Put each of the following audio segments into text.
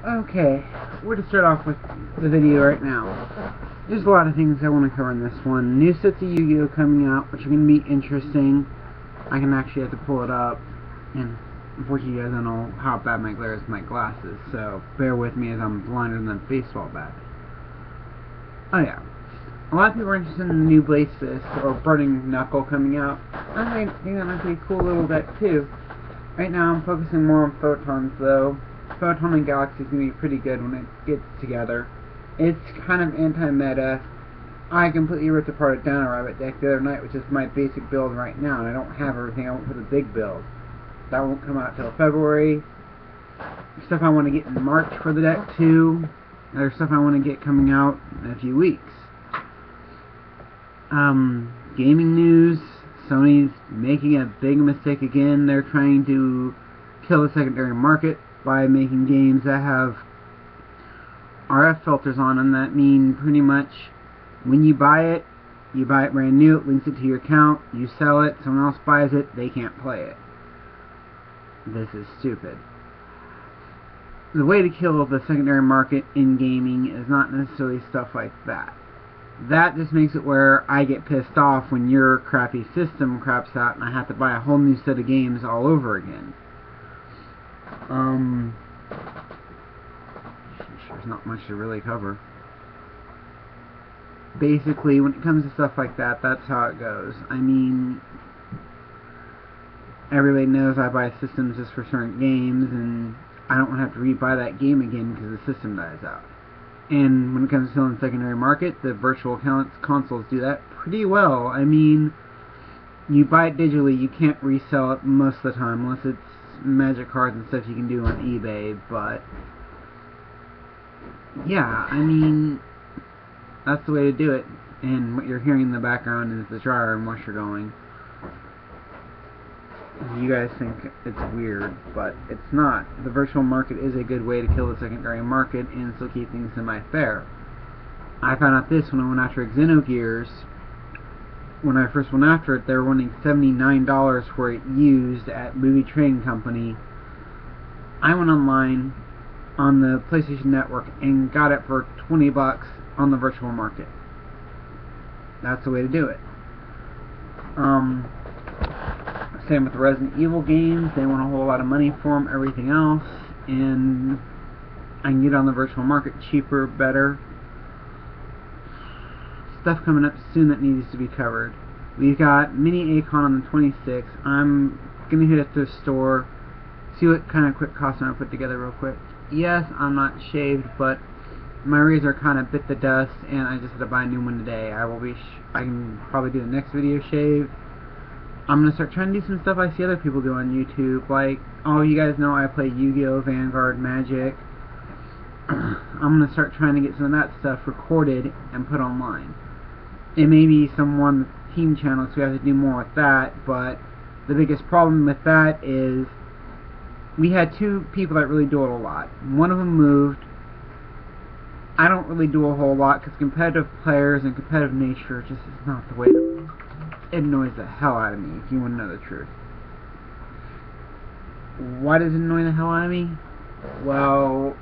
Okay, we're to start off with the video right now. There's a lot of things I want to cover in this one. New sets of Yu-Gi-Oh! Coming out, which are going to be interesting. I can actually have to pull it up, and unfortunately you guys don't know how bad my glare is with my glasses, so bear with me as I'm blinder than a baseball bat. Oh yeah. A lot of people are interested in the new Blaze Fist, or Burning Knuckle, coming out. I think that might be a cool little deck too. Right now I'm focusing more on Photons though. Photon and Galaxy is going to be pretty good when it gets together. It's kind of anti-meta. I completely ripped apart a Dino Rabbit deck the other night, which is my basic build right now, and I don't have everything I want for the big build. That won't come out till February. Stuff I want to get in March for the deck too. There's stuff I want to get coming out in a few weeks. Gaming news. Sony's making a big mistake again. They're trying to kill the secondary market by making games that have RF filters on them that mean pretty much when you buy it brand new, it links it to your account, you sell it, someone else buys it, they can't play it. This is stupid. The way to kill the secondary market in gaming is not necessarily stuff like that. That just makes it where I get pissed off when your crappy system craps out and I have to buy a whole new set of games all over again. There's not much to really cover. Basically, when it comes to stuff like that, that's how it goes. I mean, everybody knows I buy systems just for certain games, and I don't want to have to rebuy that game again because the system dies out. And when it comes to selling the secondary market, the virtual consoles do that pretty well. I mean, you buy it digitally, you can't resell it most of the time, unless it's Magic cards and stuff you can do on eBay, but yeah, I mean, that's the way to do it. And what you're hearing in the background is the dryer and washer going. You guys think it's weird, but it's not. The virtual market is a good way to kill the secondary market and still keep things semi-fair. I found out this when I went after Xenogears. When I first went after it, they were wanting $79 for it used at Movie Trading Company. I went online on the PlayStation Network and got it for $20 on the virtual market. That's the way to do it. Same with the Resident Evil games. They want a whole lot of money for them, everything else, and I can get it on the virtual market cheaper, better. Stuff coming up soon that needs to be covered. We've got Mini Acon on the 26th. I'm going to hit a thrift store, see what kind of quick costume I put together real quick. Yes, I'm not shaved, but my razor kind of bit the dust, and I just had to buy a new one today. I can probably do the next video shaved. I'm going to start trying to do some stuff I see other people do on YouTube, like, oh, you guys know I play Yu-Gi-Oh!, Vanguard, Magic. I'm going to start trying to get some of that stuff recorded and put online. It may be some one team channel, so we have to do more with that, but the biggest problem with that is we had two people that really do it a lot. One of them moved. I don't really do a whole lot because competitive players and competitive nature just is not the way to... It annoys the hell out of me, if you want to know the truth. Why does it annoy the hell out of me? Well,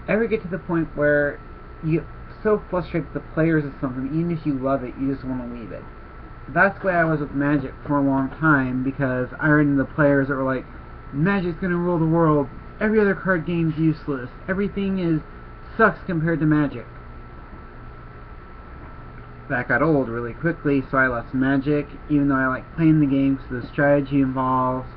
ever get to the point where you get so frustrated with the players of something, even if you love it, you just want to leave it. That's the way I was with Magic for a long time, because I ran into the players that were like, Magic's gonna rule the world, every other card game's useless, everything sucks compared to Magic. That got old really quickly, so I left Magic, even though I like playing the game because the strategy involves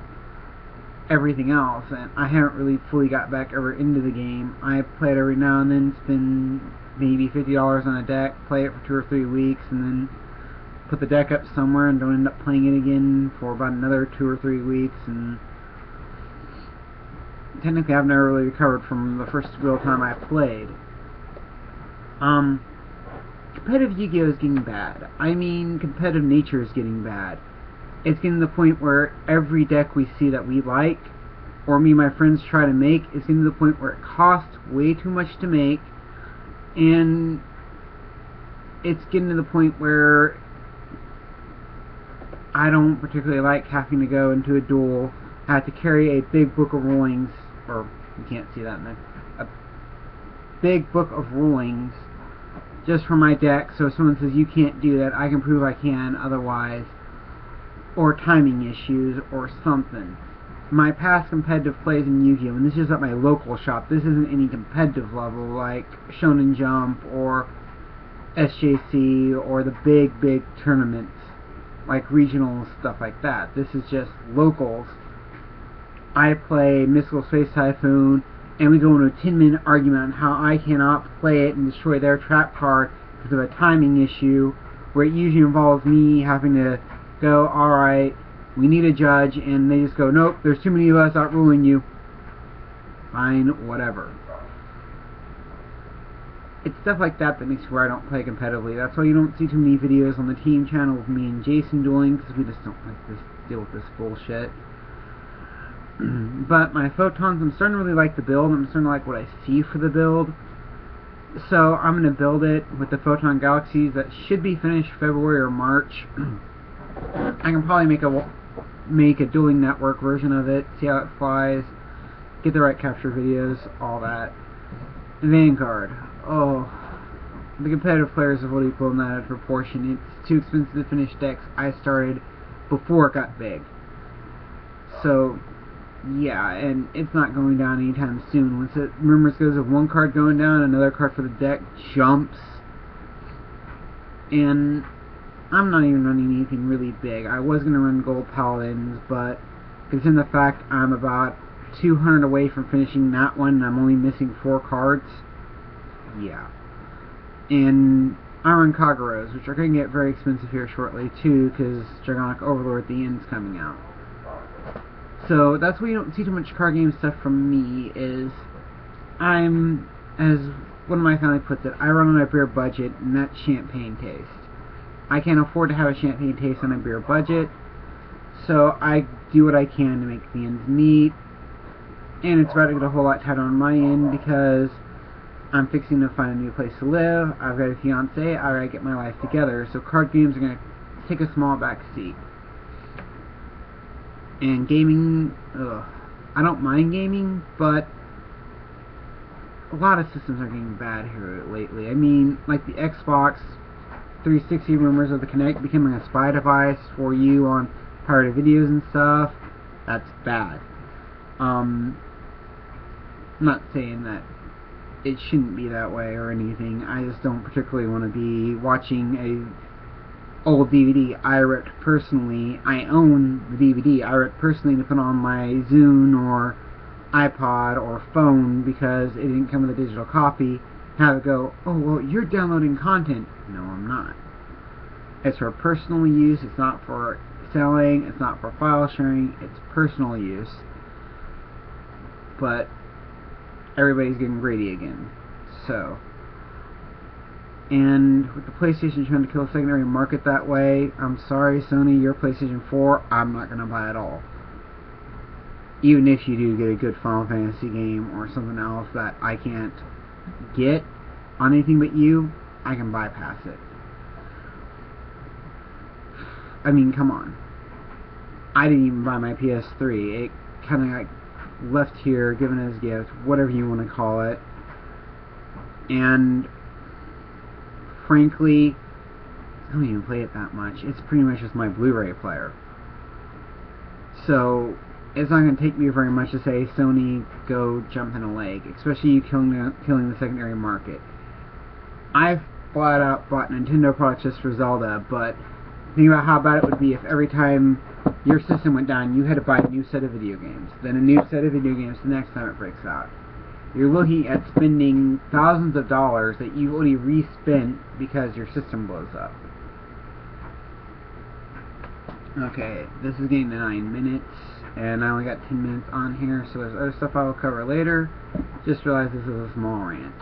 everything else, and I haven't really fully got back ever into the game. I play it every now and then, spend maybe $50 on a deck, play it for 2 or 3 weeks, and then put the deck up somewhere and don't end up playing it again for about another 2 or 3 weeks, and technically I've never really recovered from the first real time I played. Competitive Yu-Gi-Oh! Is getting bad. I mean, competitive nature is getting bad. It's getting to the point where every deck we see that we like, or me and my friends try to make, is getting to the point where it costs way too much to make, and it's getting to the point where I don't particularly like having to go into a duel had to carry a big book of rulings, or you can't see that in there, a big book of rulings just for my deck, so if someone says you can't do that, I can prove I can otherwise, or timing issues, or something. My past competitive plays in Yu-Gi-Oh!, and this is at my local shop, this isn't any competitive level like Shonen Jump, or SJC, or the big tournaments, like regional stuff like that. This is just locals. I play Mystical Space Typhoon, and we go into a 10-minute argument on how I cannot play it and destroy their trap card because of a timing issue, where it usually involves me having to go, alright, we need a judge, and they just go, nope, there's too many of us outruling you. Fine, whatever. It's stuff like that that makes it where I don't play competitively. That's why you don't see too many videos on the team channel of me and Jason dueling, because we just don't like to deal with this bullshit. But my photons, I'm starting to really like the build. I'm starting to like what I see for the build. So I'm going to build it with the photon galaxies. That should be finished February or March. I can probably make a dueling network version of it, see how it flies, get the right capture videos, all that. Vanguard. Oh, the competitive players have already blown that out of proportion. It's too expensive to finish decks I started before it got big. So, yeah, and it's not going down anytime soon. Once it rumors goes of one card going down, another card for the deck jumps. And I'm not even running anything really big. I was going to run Gold Paladins, but considering the fact I'm about 200 away from finishing that one, and I'm only missing 4 cards, yeah. And I run Kagaros, which are going to get very expensive here shortly too, because Dragonic Overlord at the end's coming out. So that's why you don't see too much card game stuff from me, is I'm, as one of my family puts it, I run on a beer budget, and that's champagne taste. I can't afford to have a champagne taste on a beer budget, so I do what I can to make the ends meet, and it's about to get a whole lot tighter on my end because I'm fixing to find a new place to live, I've got a fiance, I've got to get my life together, so card games are going to take a small back seat. And gaming, I don't mind gaming, but a lot of systems are getting bad here lately. I mean, like the Xbox 360 rumors of the Kinect becoming a spy device for you on pirated videos and stuff. That's bad. I'm not saying that it shouldn't be that way or anything. I just don't particularly want to be watching a old DVD I ripped personally. I own the DVD I ripped personally to put on my Zune or iPod or phone because it didn't come with a digital copy. Have it go, oh well, you're downloading content. No, I'm not. It's for personal use. It's not for selling. It's not for file sharing. It's personal use. But everybody's getting greedy again. So, and with the PlayStation trying to kill the secondary market that way, I'm sorry Sony, your PlayStation 4, I'm not going to buy at all. Even if you do get a good Final Fantasy game or something else that I can't get on anything but you, I can bypass it. I mean, come on. I didn't even buy my PS3. It kind of got left here, given as a gift, whatever you want to call it. And frankly, I don't even play it that much. It's pretty much just my Blu-ray player. So it's not going to take me very much to say, Sony, go jump in a lake, especially you killing the secondary market. I've flat out bought Nintendo products just for Zelda, but think about how bad it would be if every time your system went down, you had to buy a new set of video games, then a new set of video games the next time it breaks out. You're looking at spending thousands of dollars that you've already re-spent because your system blows up. Okay, this is getting to 9 minutes, and I only got 10 minutes on here, so there's other stuff I will cover later. Just realized this is a small rant.